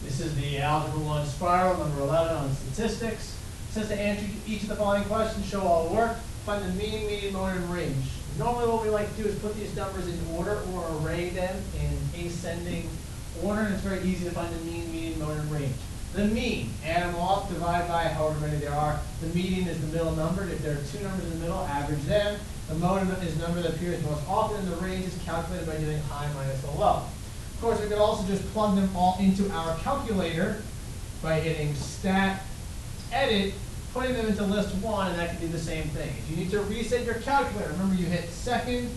This is the Algebra 1 spiral, number 11 on statistics. It says to answer each of the following questions, show all the work, find the mean, median, mode, and range. Normally what we like to do is put these numbers in order or array them in ascending order, and it's very easy to find the mean, median, mode, and range. The mean, add them off, divide by however many there are. The median is the middle number. If there are two numbers in the middle, average them. The mode is the number that appears most often, and the range is calculated by doing high minus the low. Of course, we could also just plug them all into our calculator by hitting Stat, Edit, putting them into list 1, and that can do the same thing. If you need to reset your calculator, remember you hit second,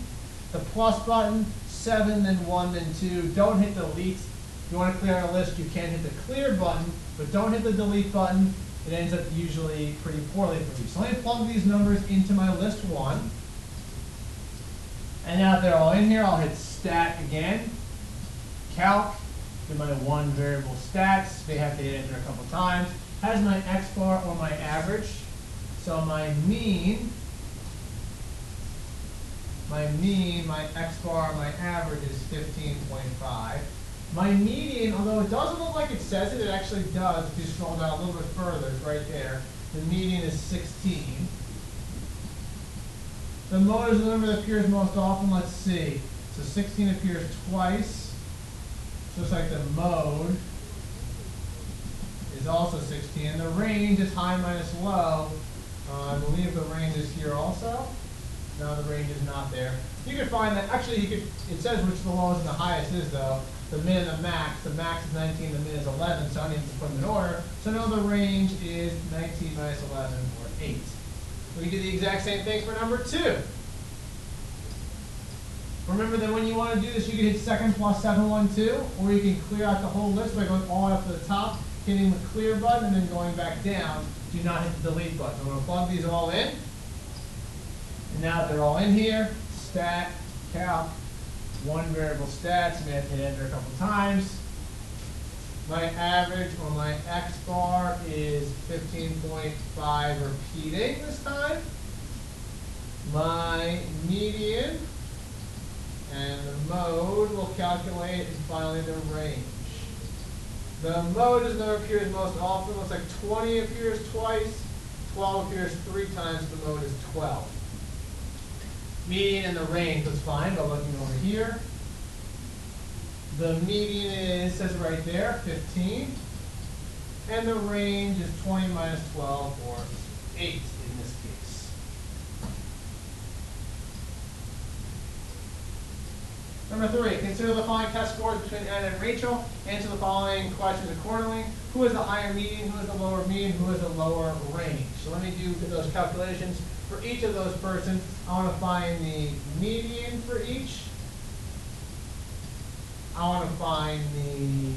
the plus button, 7, then 1, then 2. Don't hit delete. If you want to clear a list, you can hit the clear button, but don't hit the delete button. It ends up usually pretty poorly for you. So let me plug these numbers into my list 1. And now that they're all in here, I'll hit Stat again. Calc, do my one variable stats. May have to hit enter a couple times. Has my X bar or my average. So my mean, my X bar, my average is 15.5. My median, although it doesn't look like it says it, it actually does. If you scroll down a little bit further, it's right there. The median is 16. The mode is the number that appears most often. Let's see. So 16 appears twice. Just like the mode is also 16. And the range is high minus low. I believe the range is here also. No, the range is not there. You can find that, actually, it says which the lowest and the highest is, though. The min and the max. The max is 19, the min is 11, so I need to put them in order. So now the range is 19 minus 11, or 8. We can do the exact same thing for number 2. Remember that when you want to do this, you can hit second plus 7, 1, 2, or you can clear out the whole list by going all the way up to the top, hitting the clear button, and then going back down. Do not hit the delete button. I'm going to plug these all in. And now that they're all in here, stat, calc, one variable stats, may have to hit enter a couple times. My average or my X bar is 15.5 repeating this time. My median and the mode will calculate, and finally the range. The mode is the number that appears most often. Looks like 20 appears twice, 12 appears 3 times, the mode is 12. Median and the range was fine by looking over here. The median is, says right there, 15. And the range is 20 minus 12, or 8 in this case. Number 3, consider the following test scores between Anna and Rachel. Answer the following questions accordingly. Who is the higher median? Who is the lower mean? Who is the lower range? So let me do those calculations. For each of those persons, I want to find the median for each. I want to find the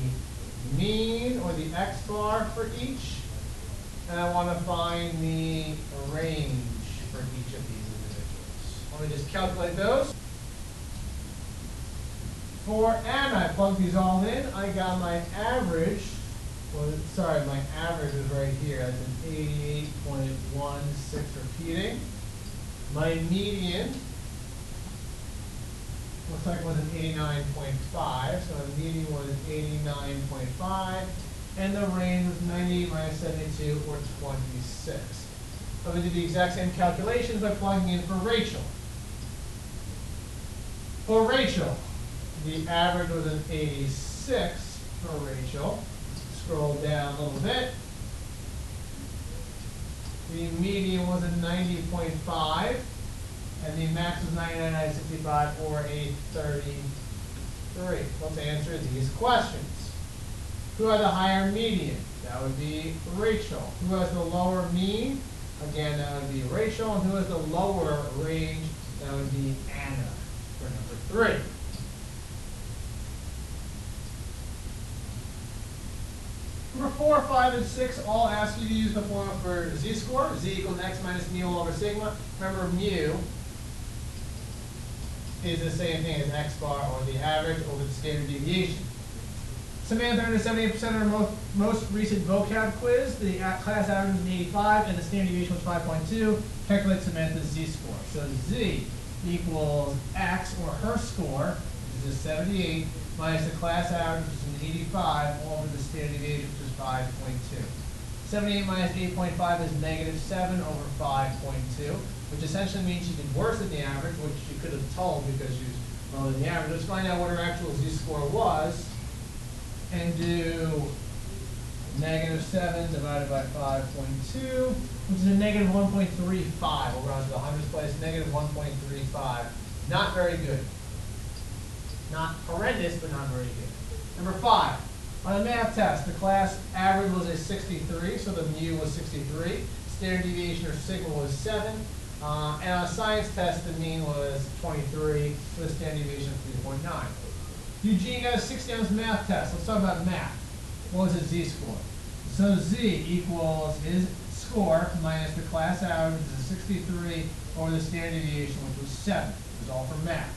mean or the X bar for each. And I want to find the range for each of these individuals. Let me just calculate those. For Anna, I plugged these all in. I got my average. Well, sorry, my average is right here. That's an 88.16 repeating. My median looks like it was an 89.5. So my median was 89.5. And the range was 98 minus 72, or 26. I'm going to do the exact same calculations by plugging in for Rachel. For Rachel, the average was an 86 for Rachel. Scroll down a little bit. The median was a 90.5, and the max was 99.65, or a 33. Let's answer these questions. Who had the higher median? That would be Rachel. Who has the lower mean? Again, that would be Rachel. And who has the lower range? That would be Anna for number 3. Number 4, 5, and 6 all ask you to use the formula for z-score. Z equals x minus mu over sigma. Remember, mu is the same thing as x bar, or the average, over the standard deviation. Samantha earned a 78% of her most recent vocab quiz. The class average was an 85, and the standard deviation was 5.2. Calculate Samantha's z-score. So z equals x, or her score, which is a 78, minus the class average, which is an 85, over the standard deviation, which is 5.2. 78 minus 8.5 is negative 7 over 5.2, which essentially means she did worse than the average, which she could have told because she was lower than the average. Let's find out what her actual z-score was, and do negative 7 divided by 5.2, which is a negative 1.35. We'll round to the hundredths place, negative 1.35. Not very good. Not horrendous, but not very good. Number 5. On a math test, the class average was a 63, so the mu was 63. Standard deviation, or sigma, was 7. And on a science test, the mean was 23, with a standard deviation of 3.9. Eugene got a 60 on his math test. Let's talk about math. What was his z-score? So z equals his score minus the class average, which is 63, over the standard deviation, which was 7. It was all for math.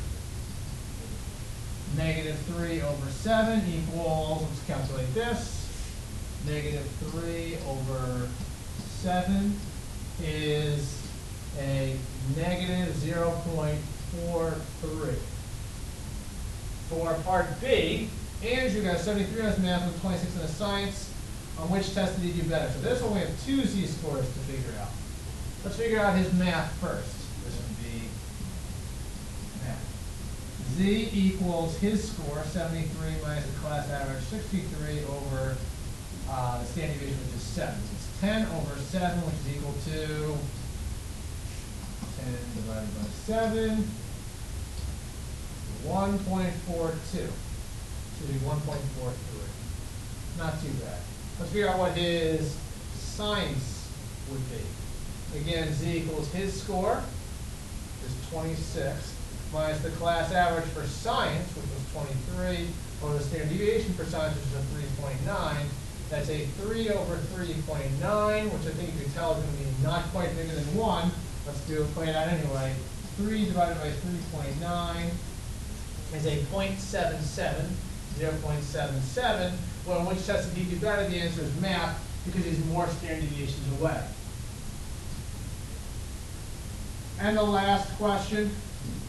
Negative 3 over 7 equals, let's calculate this. Negative 3 over 7 is a negative 0.43. For part B, Andrew got 73 on his math and 26 on his science. On which test did he do better? So this one we have 2 z-scores to figure out. Let's figure out his math first. This would be math. Z equals his score, 73 minus the class average, 63, over the standard deviation, which is 7. So it's 10 over 7, which is equal to 10 divided by 7, 1.42. Should be 1.43. Not too bad. Let's figure out what his science would be. Again, z equals his score, is 26, minus the class average for science, which was 23, over the standard deviation for science, which is a 3.9. That's a 3 over 3.9, which I think you can tell is going to be not quite bigger than 1. Let's play it out anyway. 3 divided by 3.9 is a 0.77, 0.77. Well, in which test did he do better? The answer is math, because he's more standard deviations away. And the last question,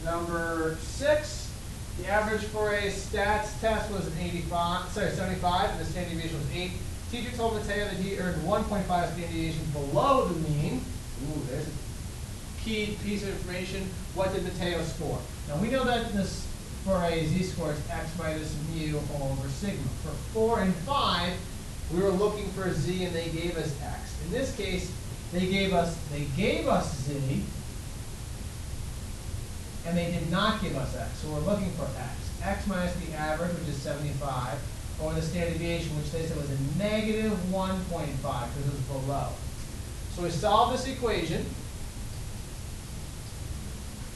number 6. The average for a stats test was an 75, and the standard deviation was 8. Teacher told Mateo that he earned 1.5 standard deviation below the mean. Ooh, there's a key piece of information. What did Mateo score? Now we know that this, for a z-score, is x minus mu over sigma. For 4 and 5, we were looking for z, and they gave us x. In this case, they gave us z, and they did not give us x. So we're looking for x. X minus the average, which is 75, over the standard deviation, which they said was a negative 1.5, because it was below. So we solve this equation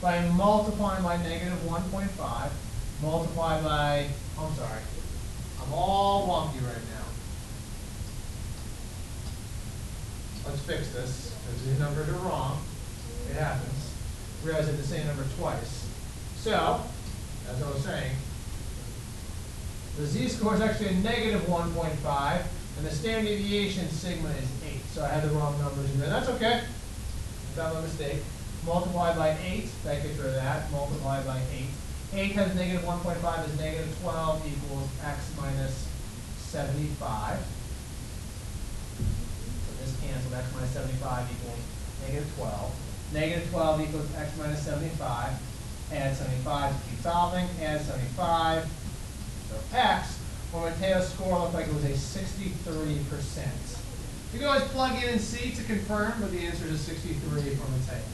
by multiplying by negative 1.5, multiplied by, I'm sorry, I'm all wonky right now. Let's fix this, because these numbers are wrong. It happens. Realize I had the same number twice. So, as I was saying, the z-score is actually a negative 1.5, and the standard deviation sigma is 8. So I had the wrong numbers in there. That's okay. Found my mistake. Multiplied by 8, that gets rid of that. Multiplied by 8. 8 times negative 1.5 is negative 12 equals x minus 75. So this canceled. X minus 75 equals negative 12. Negative 12 equals x minus 75. Add 75 to keep solving. Add 75. So x, or Mateo's score looked like it was a 63%. You can always plug in and see to confirm, but the answer is a 63 for Mateo.